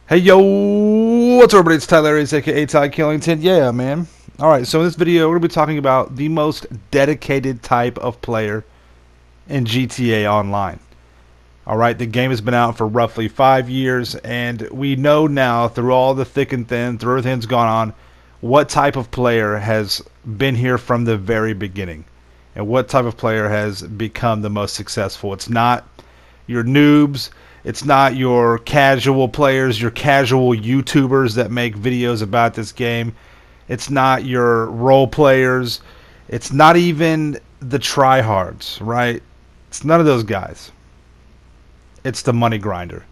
Hey yo, what's up everybody, it's Tyler, aka Ty Killington. Yeah, man. Alright, so in this video we're going to be talking about the most dedicated type of player in GTA Online. Alright, the game has been out for roughly 5 years, and we know now through all the thick and thin, through everything that's gone on, what type of player has been here from the very beginning. And what type of player has become the most successful. It's not your noobs. It's not your casual players, your casual YouTubers that make videos about this game. It's not your role players. It's not even the tryhards, right? It's none of those guys. It's the money grinder.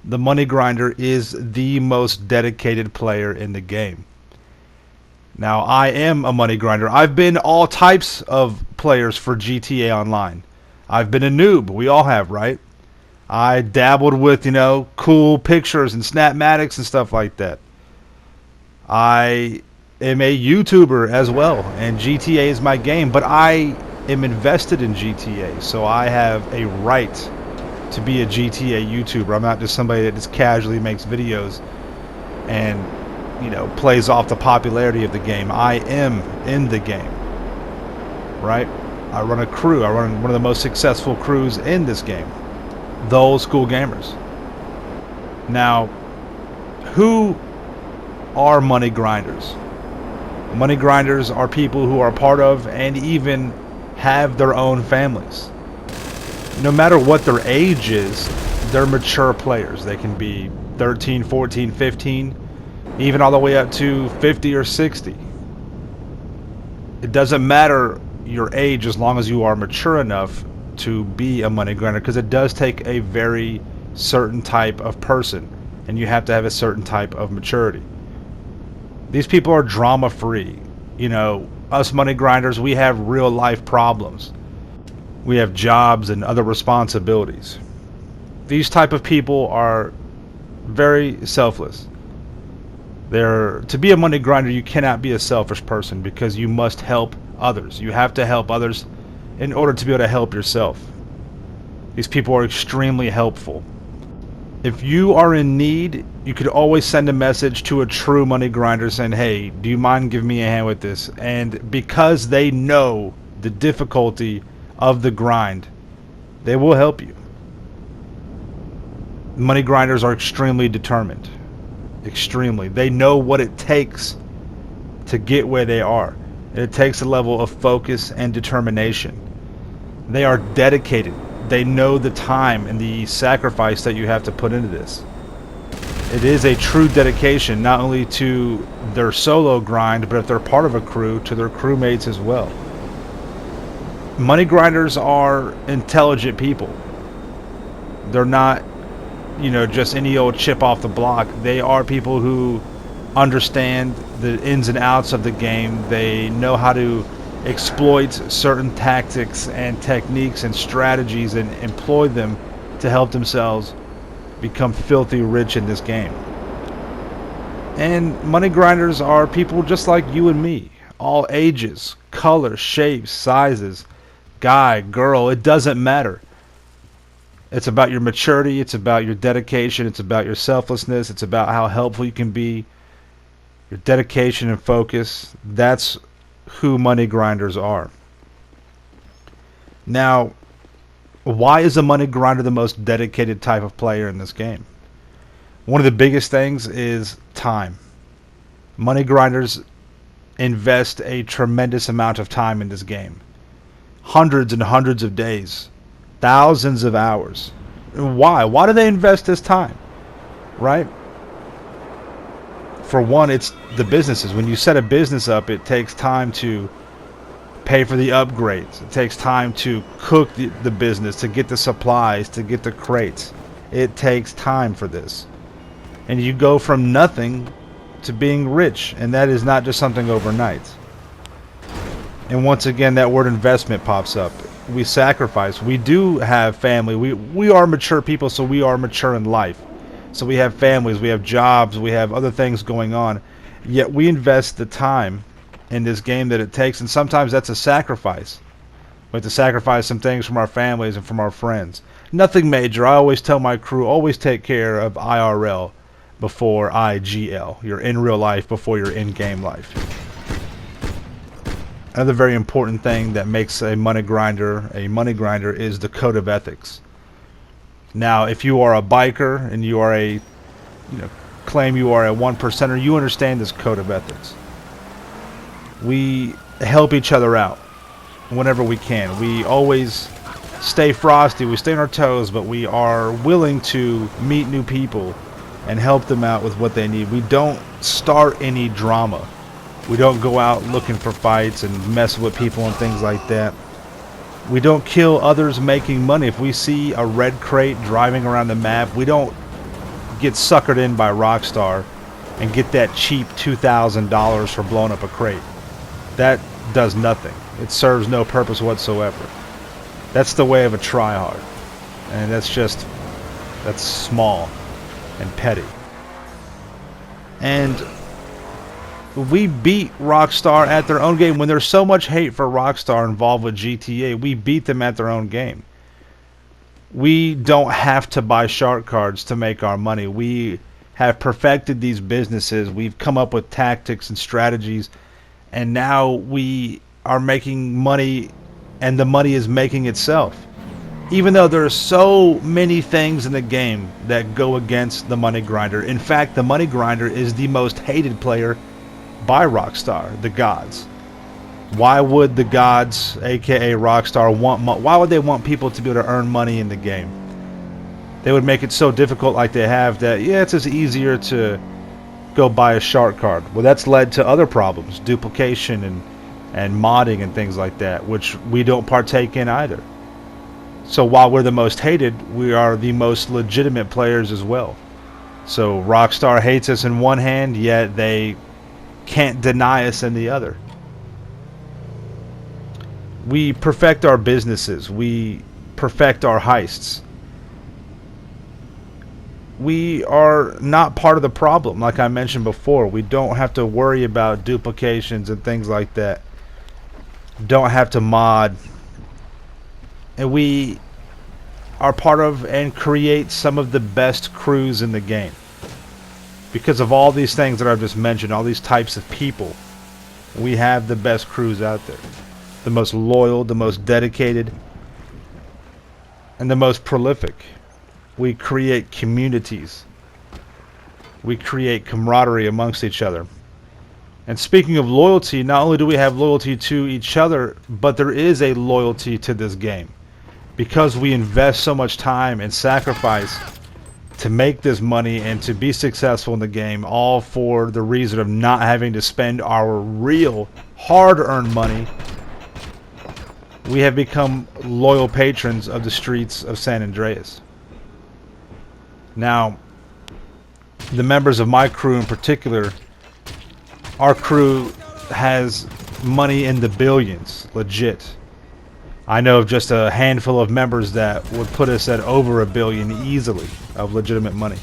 The money grinder is the most dedicated player in the game. Now, I am a money grinder. I've been all types of players for GTA Online. I've been a noob. We all have, right? I dabbled with, cool pictures and Snapmatics and stuff like that. I am a YouTuber as well, and GTA is my game, but I am invested in GTA, so I have a right to be a GTA YouTuber. I'm not just somebody that just casually makes videos and, plays off the popularity of the game. I am in the game, right? I run a crew. I run one of the most successful crews in this game. The old school gamers. Now, who are money grinders? Money grinders are people who are part of and even have their own families. No matter what their age is, they're mature players. They can be 13, 14, 15, even all the way up to 50 or 60. It doesn't matter your age as long as you are mature enough to be a money grinder, because it does take a very certain type of person, and you have to have a certain type of maturity. These people are drama free. Us money grinders, we have real life problems. We have jobs and other responsibilities. These type of people are very selfless. To be a money grinder, you cannot be a selfish person, because you must help others. You have to help others in order to be able to help yourself. These people are extremely helpful. If you are in need, you could always send a message to a true money grinder saying, hey, do you mind giving me a hand with this? And because they know the difficulty of the grind, they will help you. Money grinders are extremely determined. Extremely. They know what it takes to get where they are. It takes a level of focus and determination. They are dedicated. They know the time and the sacrifice that you have to put into this. It is a true dedication, not only to their solo grind, but if they're part of a crew, to their crewmates as well. Money grinders are intelligent people. They're not, just any old chip off the block. They are people who understand the ins and outs of the game. They know how to exploit certain tactics and techniques and strategies and employ them to help themselves become filthy rich in this game. And money grinders are people just like you and me, all ages, colors, shapes, sizes, guy, girl, it doesn't matter. It's about your maturity, it's about your dedication, it's about your selflessness, it's about how helpful you can be, your dedication and focus. That's who money grinders are. Now, why is a money grinder the most dedicated type of player in this game? One of the biggest things is time. Money grinders invest a tremendous amount of time in this game. Hundreds and hundreds of days. Thousands of hours. Why? Why do they invest this time? Right? For one, it's the businesses. When you set a business up, it takes time to pay for the upgrades. It takes time to cook the business, to get the supplies, to get the crates. It takes time for this. And you go from nothing to being rich, and that is not just something overnight. And once again, that word investment pops up. We sacrifice. We do have family. We are mature people, so we are mature in life. So we have families, we have jobs, we have other things going on. Yet we invest the time in this game that it takes, and sometimes that's a sacrifice. We have to sacrifice some things from our families and from our friends. Nothing major. I always tell my crew, always take care of IRL. before IGL. You're in real life before you're in game life. Another very important thing that makes a money grinder is the code of ethics. Now, if you are a biker and you are claim you are a 1%er, you understand this code of ethics. We help each other out whenever we can. We always stay frosty, we stay on our toes, but we are willing to meet new people and help them out with what they need. We don't start any drama. We don't go out looking for fights and mess with people and things like that. We don't kill others making money. If we see a red crate driving around the map, we don't get suckered in by Rockstar and get that cheap $2,000 for blowing up a crate. That does nothing. It serves no purpose whatsoever. That's the way of a tryhard. And that's small and petty. And we beat Rockstar at their own game. When there's so much hate for Rockstar involved with GTA, we beat them at their own game. We don't have to buy shark cards to make our money. We have perfected these businesses. We've come up with tactics and strategies, and now we are making money, and the money is making itself. Even though there are so many things in the game that go against the money grinder. In fact, the money grinder is the most hated player by Rockstar, the gods. Why would the gods, aka Rockstar, why would they want people to be able to earn money in the game? They would make it so difficult like they have that, yeah, it's just easier to go buy a shark card. Well, that's led to other problems, duplication and modding and things like that, which we don't partake in either. So while we're the most hated, we are the most legitimate players as well. So Rockstar hates us in one hand, yet they can't deny us in the other. We perfect our businesses. We perfect our heists. We are not part of the problem, like I mentioned before. We don't have to worry about duplications and things like that. Don't have to mod. And we are part of and create some of the best crews in the game. Because of all these things that I've just mentioned, all these types of people, we have the best crews out there. The most loyal, the most dedicated, and the most prolific. We create communities. We create camaraderie amongst each other. And speaking of loyalty, not only do we have loyalty to each other, but there is a loyalty to this game. Because we invest so much time and sacrifice to make this money and to be successful in the game, all for the reason of not having to spend our real hard-earned money, we have become loyal patrons of the streets of San Andreas. Now, the members of my crew in particular, our crew has money in the billions, legit. I know of just a handful of members that would put us at over $1 billion easily of legitimate money.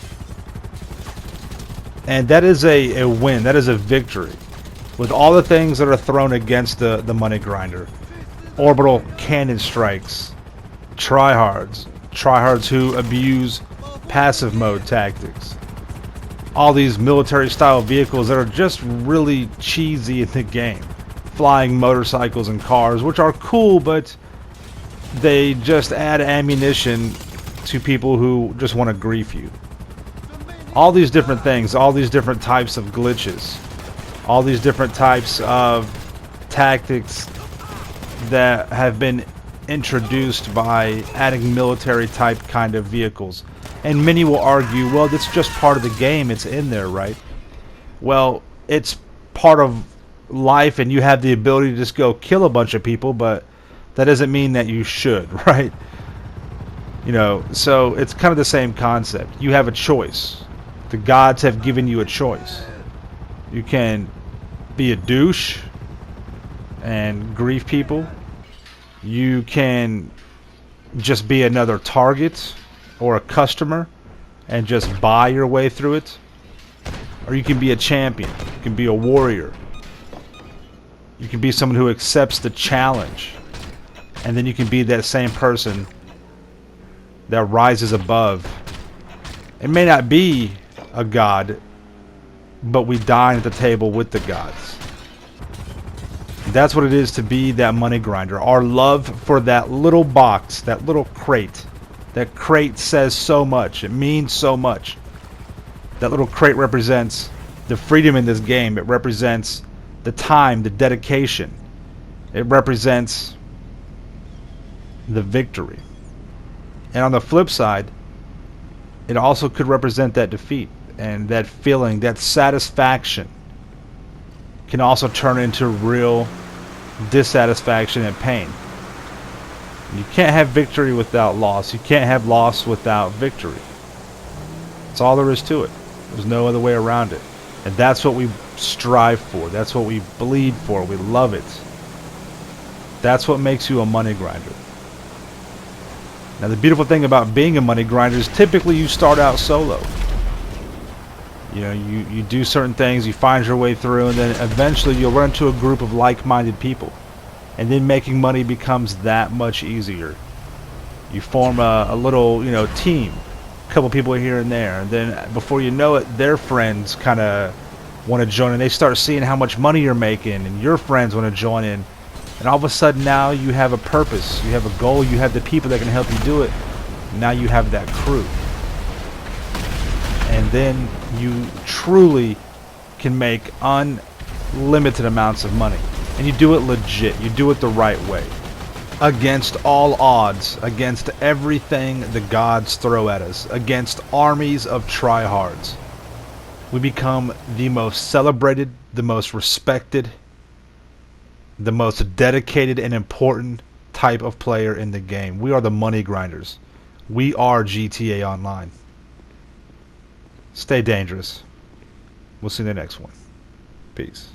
And that is a win. That is a victory. With all the things that are thrown against the money grinder. Orbital cannon strikes. Tryhards who abuse passive mode tactics. All these military style vehicles that are just really cheesy in the game. Flying motorcycles and cars, which are cool, but they just add ammunition to people who just want to grief you. All these different things, all these different types of glitches, all these different types of tactics that have been introduced by adding military type kind of vehicles. And many will argue, well, that's just part of the game, it's in there, right? Well, it's part of life and you have the ability to just go kill a bunch of people, but that doesn't mean that you should, right? You know, so it's kind of the same concept. You have a choice. The gods have given you a choice. You can be a douche and grieve people. You can just be another target or a customer and just buy your way through it. Or you can be a champion. You can be a warrior. You can be someone who accepts the challenge. And then you can be that same person that rises above. It may not be a god, but we dine at the table with the gods. That's what it is to be that money grinder. Our love for that little box, that little crate. That crate says so much. It means so much. That little crate represents the freedom in this game. It represents the time, the dedication. It represents the victory. And on the flip side, it also could represent that defeat. And that feeling, that satisfaction, can also turn into real dissatisfaction and pain. You can't have victory without loss. You can't have loss without victory. That's all there is to it. There's no other way around it. And that's what we strive for. That's what we bleed for. We love it. That's what makes you a money grinder. Now, the beautiful thing about being a money grinder is typically you start out solo. You know, you do certain things, you find your way through, and then eventually you'll run into a group of like-minded people. And then making money becomes that much easier. You form a little, team. A couple people here and there. And then before you know it, their friends kind of want to join in. They start seeing how much money you're making, and your friends want to join in. And all of a sudden now you have a purpose. You have a goal. You have the people that can help you do it. Now you have that crew. And then you truly can make unlimited amounts of money. And you do it legit. You do it the right way. Against all odds. Against everything the gods throw at us. Against armies of tryhards. We become the most celebrated, the most respected, the most dedicated and important type of player in the game. We are the money grinders. We are GTA Online. Stay dangerous. We'll see you in the next one. Peace.